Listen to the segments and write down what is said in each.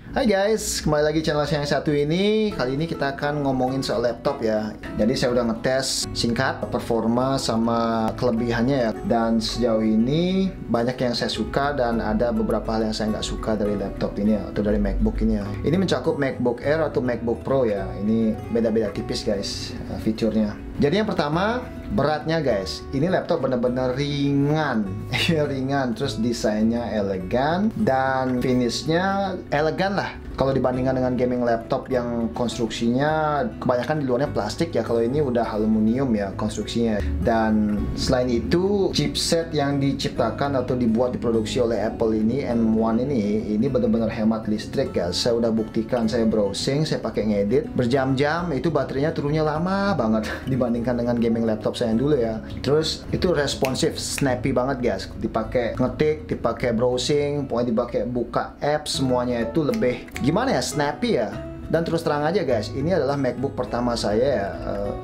Hai guys, kembali lagi channel saya yang satu ini. Kali ini kita akan ngomongin soal laptop ya. Jadi saya udah ngetes singkat performa sama kelebihannya ya. Dan sejauh ini banyak yang saya suka dan ada beberapa hal yang saya nggak suka dari laptop ini ya, atau dari MacBook ini ya. Ini mencakup MacBook Air atau MacBook Pro ya. Ini beda-beda tipis guys fiturnya. Jadi yang pertama, beratnya guys, ini laptop bener-bener ringan ringan, terus desainnya elegan dan finishnya elegan lah. Kalau dibandingkan dengan gaming laptop yang konstruksinya kebanyakan di luarnya plastik ya, kalau ini udah aluminium ya konstruksinya. Dan selain itu, chipset yang diciptakan atau dibuat diproduksi oleh Apple ini, M1 ini benar-benar hemat listrik ya. Saya udah buktikan, saya browsing, saya pakai ngedit berjam-jam, itu baterainya turunnya lama banget dibandingkan dengan gaming laptop saya yang dulu ya. Terus itu responsif, snappy banget guys, dipakai ngetik, dipakai browsing, pokoknya dipakai buka apps, semuanya itu lebih gimana ya, snappy ya. Dan terus terang aja guys, ini adalah MacBook pertama saya ya.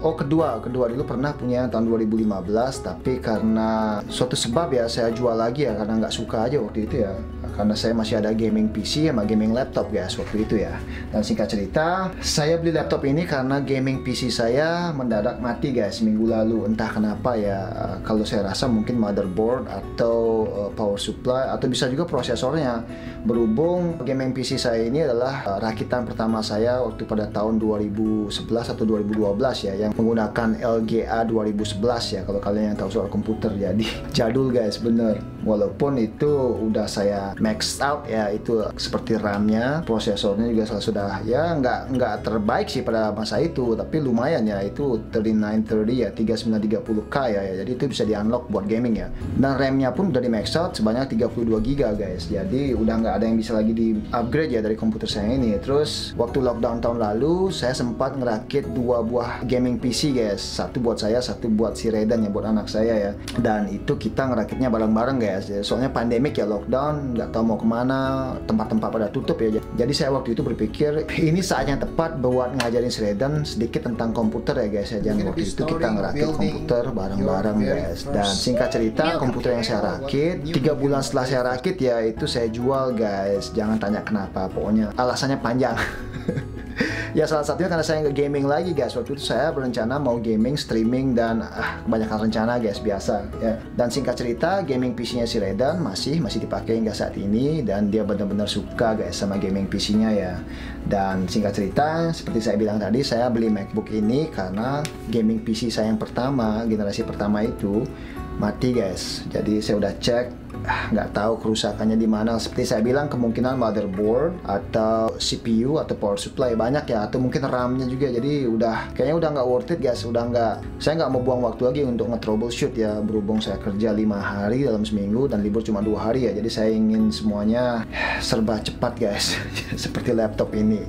Kedua dulu pernah punya tahun 2015, tapi karena suatu sebab ya saya jual lagi ya, karena nggak suka aja waktu itu ya. Karena saya masih ada gaming PC sama gaming laptop guys waktu itu ya. Dan singkat cerita, saya beli laptop ini karena gaming PC saya mendadak mati guys minggu lalu. Entah kenapa ya, kalau saya rasa mungkin motherboard atau power supply atau bisa juga prosesornya. Berhubung gaming PC saya ini adalah rakitan pertama saya waktu pada tahun 2011 atau 2012 ya, yang menggunakan LGA 2011 ya, kalau kalian yang tahu soal komputer. Jadi jadul guys, bener. Walaupun itu udah saya maxed out ya, itu seperti RAM-nya, prosesornya juga sudah ya nggak terbaik sih pada masa itu, tapi lumayan ya, itu 3930 ya, 3930K ya, jadi itu bisa di unlock buat gaming ya. Dan RAM-nya pun udah di max out sebanyak 32 GB guys, jadi udah nggak ada yang bisa lagi di upgrade ya dari komputer saya ini. Terus waktu lockdown tahun lalu saya sempat ngerakit 2 buah gaming PC guys, satu buat saya, satu buat si Redan ya, buat anak saya ya. Dan itu kita ngerakitnya bareng-bareng guys, soalnya pandemik ya, lockdown, nggak tahu mau kemana, tempat-tempat pada tutup ya. Jadi saya waktu itu berpikir ini saatnya tepat buat ngajarin si Redan sedikit tentang komputer ya guys ya. Dan waktu itu kita ngerakit komputer bareng-bareng guys. Dan singkat cerita, komputer yang saya rakit 3 bulan setelah saya rakit ya, itu saya jual guys. Jangan tanya kenapa, pokoknya alasannya panjang. Ya salah satunya karena saya nggak gaming lagi guys. Waktu itu saya berencana mau gaming, streaming, dan kebanyakan rencana guys, biasa ya. Dan singkat cerita, gaming PC-nya si Redan masih dipakai hingga saat ini, dan dia benar-benar suka guys sama gaming PC-nya ya. Dan singkat cerita, seperti saya bilang tadi, saya beli MacBook ini karena gaming PC saya yang pertama, generasi pertama itu mati guys. Jadi saya udah cek, nggak tahu kerusakannya di mana. Seperti saya bilang, kemungkinan motherboard atau CPU atau power supply banyak ya, atau mungkin RAM-nya juga. Jadi kayaknya udah nggak worth it guys. Saya nggak mau buang waktu lagi untuk nge-troubleshoot ya, berhubung saya kerja 5 hari dalam seminggu dan libur cuma 2 hari ya. Jadi saya ingin semuanya serba cepat guys, seperti laptop ini.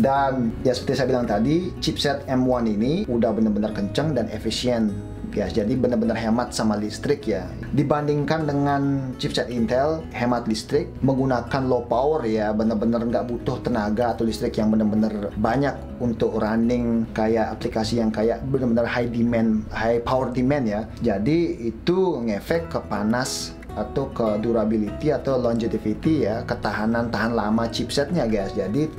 Dan ya seperti saya bilang tadi, chipset M1 ini udah benar-benar kencang dan efisien guys, jadi benar-benar hemat sama listrik ya. Dibandingkan dengan chipset Intel, hemat listrik, menggunakan low power ya, benar-benar nggak butuh tenaga atau listrik yang benar-benar banyak untuk running kayak aplikasi yang kayak benar-benar high power demand ya. Jadi itu ngefek ke panas atau ke durability atau longevity ya, tahan lama chipsetnya guys. Jadi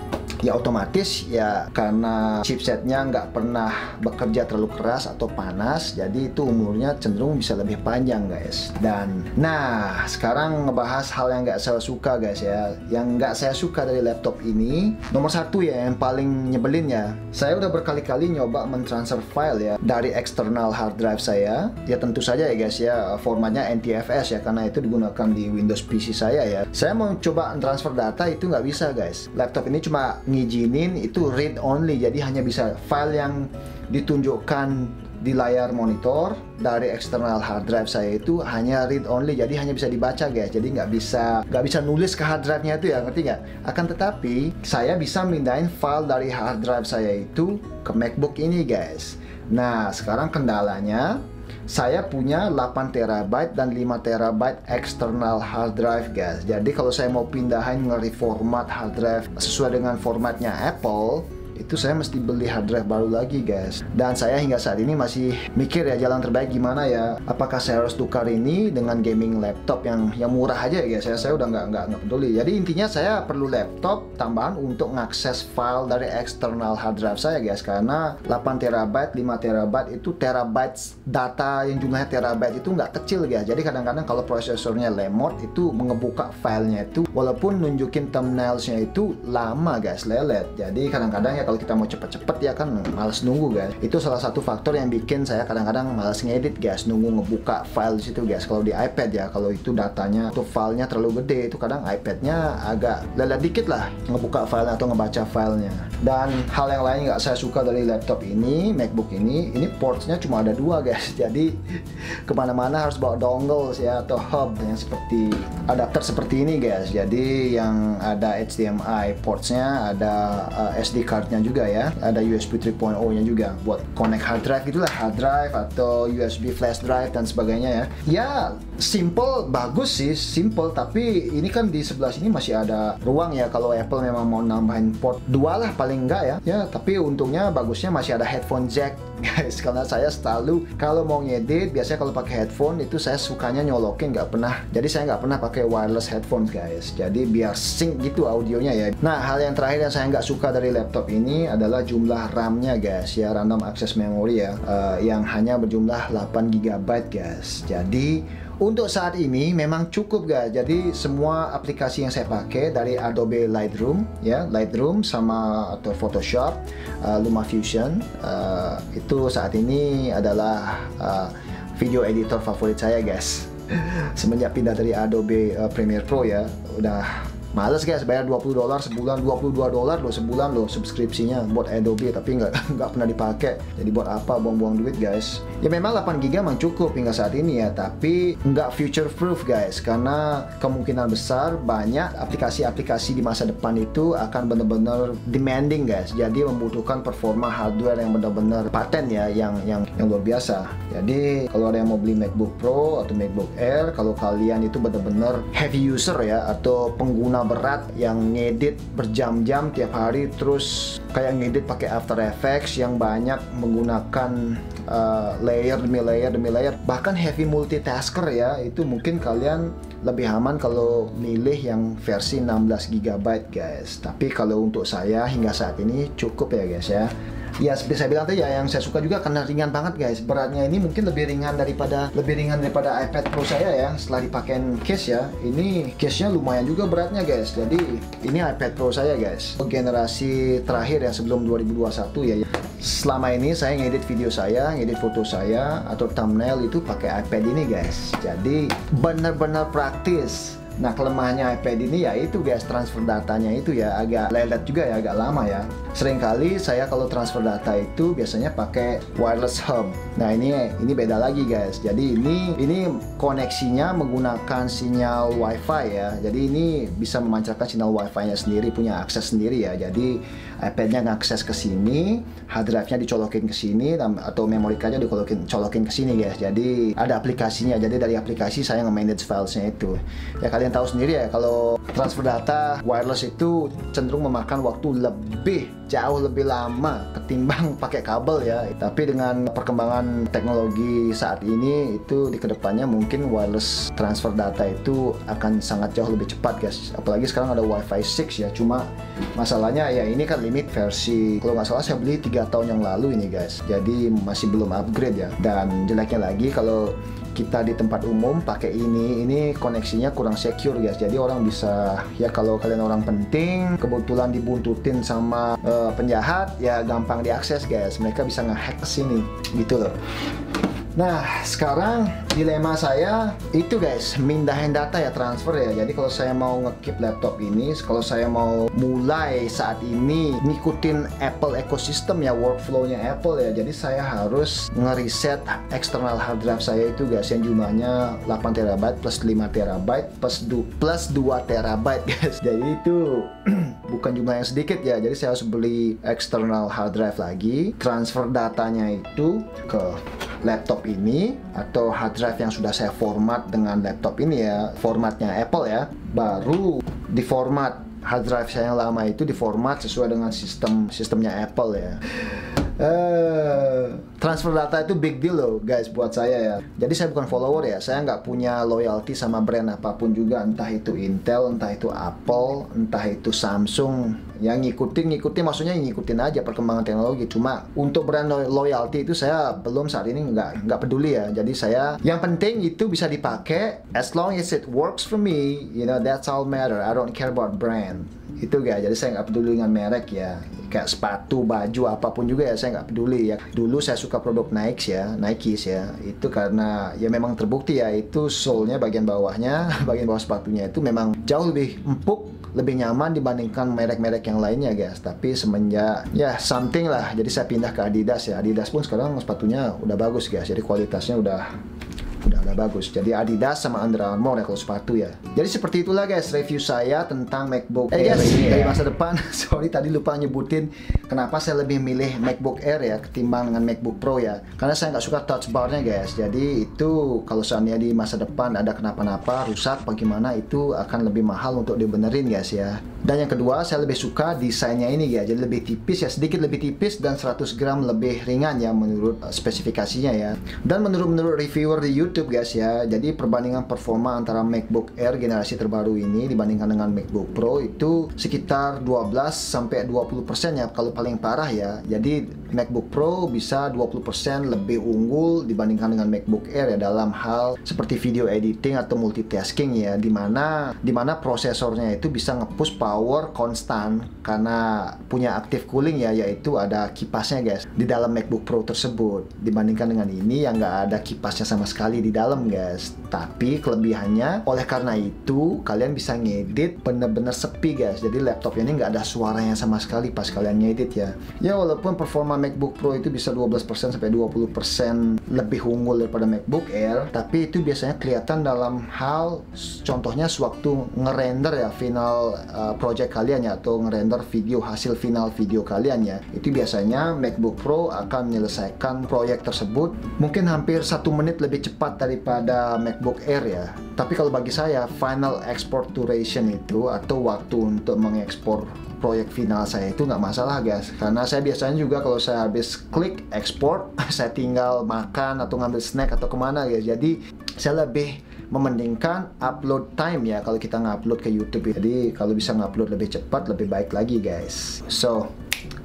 ya otomatis ya, karena chipsetnya nggak pernah bekerja terlalu keras atau panas, jadi itu umurnya cenderung bisa lebih panjang guys. Dan nah sekarang ngebahas hal yang nggak saya suka guys ya. Yang nggak saya suka dari laptop ini, nomor satu ya, yang paling nyebelin ya, saya udah berkali-kali nyoba mentransfer file ya dari eksternal hard drive saya. Ya tentu saja ya guys ya, formatnya NTFS ya, karena itu digunakan di Windows PC saya ya. Saya mau coba transfer data, itu nggak bisa guys. Laptop ini cuma ngizinin itu read only, jadi hanya bisa file yang ditunjukkan di layar monitor dari eksternal hard drive saya itu hanya read only, jadi hanya bisa dibaca guys. Jadi nggak bisa nulis ke hard drive-nya itu ya, ngerti nggak? Akan tetapi saya bisa mindahin file dari hard drive saya itu ke MacBook ini guys. Nah sekarang kendalanya, saya punya 8 TB dan 5 TB external hard drive guys. Jadi kalau saya mau pindahin nge-reformat hard drive sesuai dengan formatnya Apple, itu saya mesti beli hard drive baru lagi guys. Dan saya hingga saat ini masih mikir ya jalan terbaik gimana ya. Apakah saya harus tukar ini dengan gaming laptop yang murah aja ya guys. Saya udah nggak peduli. Jadi intinya saya perlu laptop tambahan untuk mengakses file dari eksternal hard drive saya guys. Karena 8 TB, 5 TB itu terabyte data yang jumlahnya terabyte itu nggak kecil guys. Jadi kadang-kadang kalau prosesornya lemot itu ngebuka filenya itu walaupun nunjukin thumbnailsnya itu lama guys, lelet. Jadi kadang-kadang ya kalau kita mau cepet-cepet ya kan males nunggu guys. Itu salah satu faktor yang bikin saya kadang-kadang males ngedit guys, nunggu ngebuka file di situ guys. Kalau di iPad ya, kalau itu datanya atau filenya terlalu gede itu kadang iPadnya agak lelet dikit lah ngebuka filenya atau ngebaca filenya. Dan hal yang lain nggak saya suka dari laptop ini, MacBook ini portsnya cuma ada 2 guys. Jadi kemana-mana harus bawa dongles ya atau hub yang seperti adapter seperti ini guys. Jadi yang ada HDMI portsnya, ada SD cardnya juga ya, ada USB 3.0 nya juga buat connect hard drive gitulah, hard drive atau USB flash drive dan sebagainya ya. Ya simple, bagus sih, simple, tapi ini kan di sebelah sini masih ada ruang ya kalau Apple memang mau nambahin port 2 lah paling enggak ya. Ya tapi untungnya bagusnya masih ada headphone jack guys, karena saya selalu kalau mau ngedit biasanya kalau pakai headphone itu saya sukanya nyolokin, jadi saya nggak pernah pakai wireless headphone guys, jadi biar sync gitu audionya ya. Nah hal yang terakhir yang saya nggak suka dari laptop ini adalah jumlah RAM-nya guys ya, random access memory ya, yang hanya berjumlah 8 GB guys. Jadi untuk saat ini memang cukup guys. Jadi semua aplikasi yang saya pakai dari Adobe Lightroom ya, Lightroom sama atau Photoshop, LumaFusion, itu saat ini adalah video editor favorit saya guys. Semenjak pindah dari Adobe Premiere Pro ya, udah males guys bayar $20 sebulan, $22 loh sebulan loh subskripsinya buat Adobe, tapi nggak pernah dipakai. Jadi buat apa buang-buang duit guys. Ya memang 8 GB memang cukup hingga saat ini ya, tapi nggak future proof guys, karena kemungkinan besar banyak aplikasi-aplikasi di masa depan itu akan benar-benar demanding guys. Jadi membutuhkan performa hardware yang benar-benar paten ya, yang luar biasa. Jadi kalau ada yang mau beli MacBook Pro atau MacBook Air, kalau kalian itu benar-benar heavy user ya atau pengguna berat yang ngedit berjam-jam tiap hari, terus kayak ngedit pakai After Effects yang banyak menggunakan layer demi layer demi layer, bahkan heavy multitasker ya, itu mungkin kalian lebih aman kalau milih yang versi 16 GB guys. Tapi kalau untuk saya hingga saat ini cukup ya guys ya. Ya seperti saya bilang tadi ya, yang saya suka juga karena ringan banget guys. Beratnya ini mungkin lebih ringan daripada iPad Pro saya ya. Setelah dipakein case ya, ini case-nya lumayan juga beratnya guys. Jadi ini iPad Pro saya guys, generasi terakhir yang sebelum 2021 ya. Selama ini saya ngedit video saya, ngedit foto saya atau thumbnail itu pakai iPad ini guys. Jadi benar-benar praktis. Nah kelemahannya iPad ini ya itu guys, transfer datanya itu ya agak lelet juga ya, agak lama ya. Seringkali saya kalau transfer data itu biasanya pakai wireless hub. Nah ini beda lagi guys. Jadi ini koneksinya menggunakan sinyal WiFi ya. Jadi ini bisa memancarkan sinyal WiFi-nya sendiri, punya akses sendiri ya. Jadi iPad-nya ngakses ke sini, hard drive-nya dicolokin ke sini, atau memory card-nya dicolokin ke sini guys. Jadi ada aplikasinya. Jadi dari aplikasi saya nge-manage filesnya itu. Ya kalian tahu sendiri ya, kalau transfer data wireless itu cenderung memakan waktu jauh lebih lama ketimbang pakai kabel ya. Tapi dengan perkembangan teknologi saat ini itu di kedepannya mungkin wireless transfer data itu akan sangat jauh lebih cepat guys. Apalagi sekarang ada Wi-Fi 6 ya. Cuma masalahnya ya ini kan limit versi, kalau nggak salah saya beli 3 tahun yang lalu ini guys. Jadi masih belum upgrade ya. Dan jeleknya lagi kalau kita di tempat umum pakai ini koneksinya kurang secure guys. Jadi orang bisa ya, kalau kalian orang penting kebetulan dibuntutin sama penjahat ya gampang diakses guys. Mereka bisa ngehack ke sini gitu loh. Nah sekarang dilema saya itu guys, mindahin data ya, transfer ya. Jadi kalau saya mau nge-keep laptop ini, kalau saya mau mulai saat ini ngikutin Apple ecosystem ya, workflow-nya Apple ya, jadi saya harus nge-reset external hard drive saya itu guys, yang jumlahnya 8 TB plus 5 TB plus 2 TB guys. Jadi itu bukan jumlah yang sedikit ya. Jadi saya harus beli external hard drive lagi, transfer datanya itu ke laptop ini atau hard drive yang sudah saya format dengan laptop ini ya, formatnya Apple ya, baru diformat hard drive saya yang lama itu diformat sesuai dengan sistemnya Apple ya. Transfer data itu big deal loh guys buat saya ya. Jadi saya bukan follower ya, saya nggak punya loyalty sama brand apapun juga, entah itu Intel, entah itu Apple, entah itu Samsung. Yang ngikutin maksudnya ngikutin aja perkembangan teknologi. Cuma untuk brand loyalty itu saya belum saat ini nggak peduli ya. Jadi saya yang penting itu bisa dipakai, as long as it works for me, you know, that's all matter. I don't care about brand. Itu guys, jadi saya nggak peduli dengan merek ya, kayak sepatu, baju, apapun juga ya saya nggak peduli ya. Dulu saya suka produk Nike ya, itu karena ya memang terbukti ya, itu sole-nya bagian bawahnya, bagian bawah sepatunya itu memang jauh lebih empuk, lebih nyaman dibandingkan merek-merek yang lainnya guys. Tapi semenjak ya something lah, jadi saya pindah ke Adidas ya. Adidas pun sekarang sepatunya udah bagus guys, jadi kualitasnya udah bagus. Jadi Adidas sama Under Armour ya kalau sepatu ya. Jadi seperti itulah guys review saya tentang MacBook Air ini dari masa depan. Sorry tadi lupa nyebutin kenapa saya lebih milih MacBook Air ya ketimbang dengan MacBook Pro ya. Karena saya nggak suka touch bar-nya guys. Jadi itu kalau seandainya di masa depan ada kenapa-napa, rusak, bagaimana, itu akan lebih mahal untuk dibenerin guys ya. Dan yang kedua, saya lebih suka desainnya ini ya. Jadi lebih tipis ya, sedikit lebih tipis dan 100 gram lebih ringan ya menurut spesifikasinya ya. Dan menurut reviewer di YouTube guys ya, jadi perbandingan performa antara MacBook Air generasi terbaru ini dibandingkan dengan MacBook Pro itu sekitar 12-20% ya kalau paling parah ya. Jadi MacBook Pro bisa 20% lebih unggul dibandingkan dengan MacBook Air ya dalam hal seperti video editing atau multitasking ya, dimana prosesornya itu bisa nge-push power konstan karena punya active cooling ya, yaitu ada kipasnya guys di dalam MacBook Pro tersebut, dibandingkan dengan ini yang nggak ada kipasnya sama sekali di dalam guys. Tapi kelebihannya oleh karena itu kalian bisa ngedit bener-bener sepi guys. Jadi laptop ini nggak ada suaranya sama sekali pas kalian ngedit ya. Ya walaupun performa MacBook Pro itu bisa 12% sampai 20% lebih unggul daripada MacBook Air, tapi itu biasanya kelihatan dalam hal contohnya sewaktu ngerender ya final project kalian ya, atau ngerender hasil final video kalian ya. Itu biasanya MacBook Pro akan menyelesaikan proyek tersebut mungkin hampir 1 menit lebih cepat daripada MacBook Air ya. Tapi kalau bagi saya final export duration itu atau waktu untuk mengekspor proyek final saya itu nggak masalah guys, karena saya biasanya juga kalau saya habis klik export saya tinggal makan atau ngambil snack atau kemana guys. Jadi saya lebih memendingkan upload time ya kalau kita ngupload ke YouTube. Jadi kalau bisa ngupload lebih cepat lebih baik lagi guys. So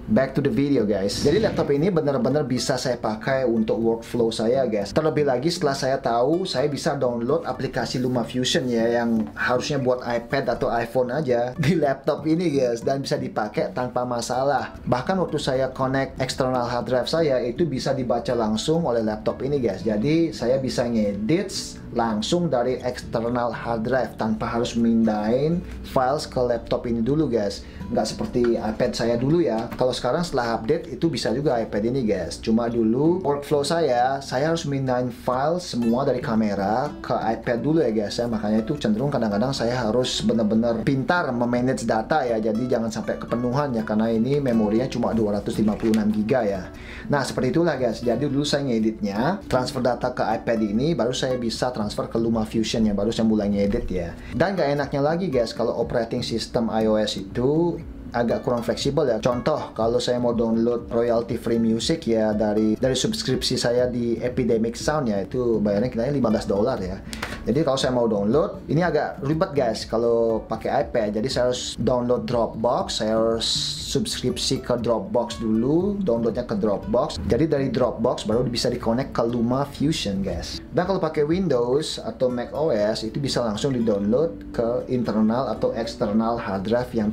back to the video guys. Jadi laptop ini benar-benar bisa saya pakai untuk workflow saya guys. Terlebih lagi setelah saya tahu saya bisa download aplikasi LumaFusion ya, yang harusnya buat iPad atau iPhone aja di laptop ini guys, dan bisa dipakai tanpa masalah. Bahkan waktu saya connect external hard drive saya itu bisa dibaca langsung oleh laptop ini guys. Jadi saya bisa ngedit langsung dari external hard drive tanpa harus mindahin files ke laptop ini dulu guys. Nggak seperti iPad saya dulu ya. Kalau sekarang setelah update itu bisa juga iPad ini guys. Cuma dulu workflow saya harus mindahin file semua dari kamera ke iPad dulu ya guys ya. Makanya itu cenderung kadang-kadang saya harus benar-benar pintar memanage data ya. Jadi jangan sampai kepenuhan ya, karena ini memorinya cuma 256 GB ya. Nah seperti itulah guys. Jadi dulu saya ngeditnya, transfer data ke iPad ini, baru saya bisa transfer ke LumaFusion ya, baru saya mulai ngedit ya. Dan gak enaknya lagi guys, kalau operating system iOS itu agak kurang fleksibel ya. Contoh, kalau saya mau download royalty free music ya dari subskripsi saya di Epidemic Sound ya, itu bayarnya kira-kira $15 ya. Jadi kalau saya mau download, ini agak ribet guys kalau pakai iPad. Jadi saya harus download Dropbox, saya harus subskripsi ke Dropbox dulu, downloadnya ke Dropbox. Jadi dari Dropbox baru bisa di-connect ke LumaFusion guys. Dan kalau pakai Windows atau Mac OS itu bisa langsung di-download ke internal atau eksternal hard drive yang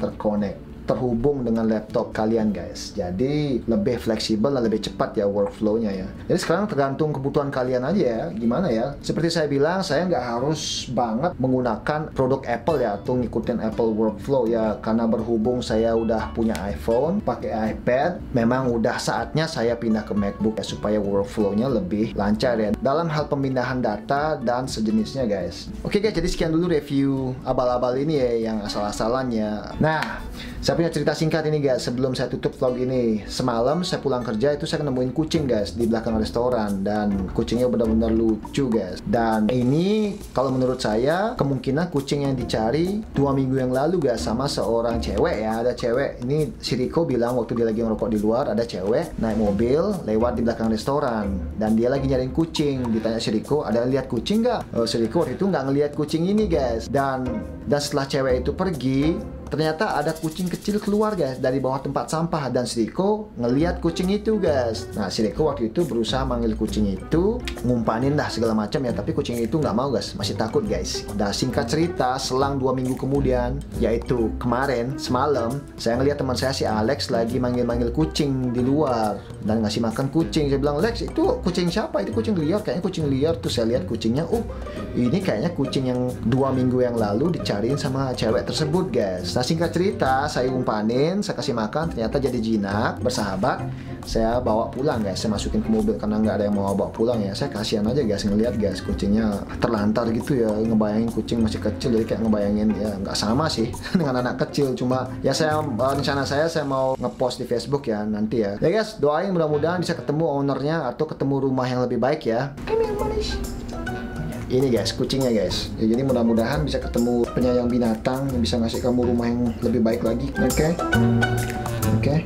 terhubung dengan laptop kalian guys. Jadi lebih fleksibel dan lebih cepat ya workflow-nya ya. Jadi sekarang tergantung kebutuhan kalian aja ya, gimana ya. Seperti saya bilang, saya nggak harus banget menggunakan produk Apple ya, atau ngikutin Apple workflow ya, karena berhubung saya udah punya iPhone, pakai iPad, memang udah saatnya saya pindah ke MacBook ya, supaya workflow-nya lebih lancar ya dalam hal pemindahan data dan sejenisnya guys. Oke guys, jadi sekian dulu review abal-abal ini ya, yang asal-asalan ya. Nah, saya Saya punya cerita singkat ini guys, sebelum saya tutup vlog ini. Semalam saya pulang kerja itu saya nemuin kucing guys di belakang restoran, dan kucingnya benar-benar lucu guys. Dan ini kalau menurut saya kemungkinan kucing yang dicari 2 minggu yang lalu guys, sama seorang cewek ya. Ada cewek, ini si Riko bilang waktu dia lagi ngerokok di luar, ada cewek naik mobil lewat di belakang restoran dan dia lagi nyariin kucing. Ditanya si Riko, ada lihat kucing nggak? Si Riko waktu itu nggak ngelihat kucing ini guys. Dan setelah cewek itu pergi, ternyata ada kucing kecil keluar guys dari bawah tempat sampah, dan si Riko ngeliat kucing itu guys. Nah, si Riko waktu itu berusaha manggil kucing itu, ngumpanin dah segala macam ya, tapi kucing itu nggak mau guys, masih takut guys. Dan singkat cerita, selang 2 minggu kemudian, yaitu kemarin semalam, saya ngeliat teman saya si Alex lagi manggil-manggil kucing di luar dan ngasih makan kucing. Saya bilang, Lex, itu kucing siapa? Itu kucing liar, kayaknya kucing liar. Terus saya lihat kucingnya, ini kayaknya kucing yang 2 minggu yang lalu dicariin sama cewek tersebut guys. Nah, singkat cerita, saya umpanin, saya kasih makan, ternyata jadi jinak, bersahabat. Saya bawa pulang guys, saya masukin ke mobil karena nggak ada yang mau bawa pulang ya. Saya kasihan aja guys ngeliat guys kucingnya terlantar gitu ya. Ngebayangin kucing masih kecil, jadi kayak ngebayangin ya nggak sama sih dengan anak kecil. Cuma ya rencana saya mau ngepost di Facebook ya nanti ya. Ya guys, doain mudah-mudahan bisa ketemu ownernya atau ketemu rumah yang lebih baik ya. Ini guys, kucingnya guys ya, jadi mudah-mudahan bisa ketemu penyayang binatang yang bisa ngasih kamu rumah yang lebih baik lagi. Oke.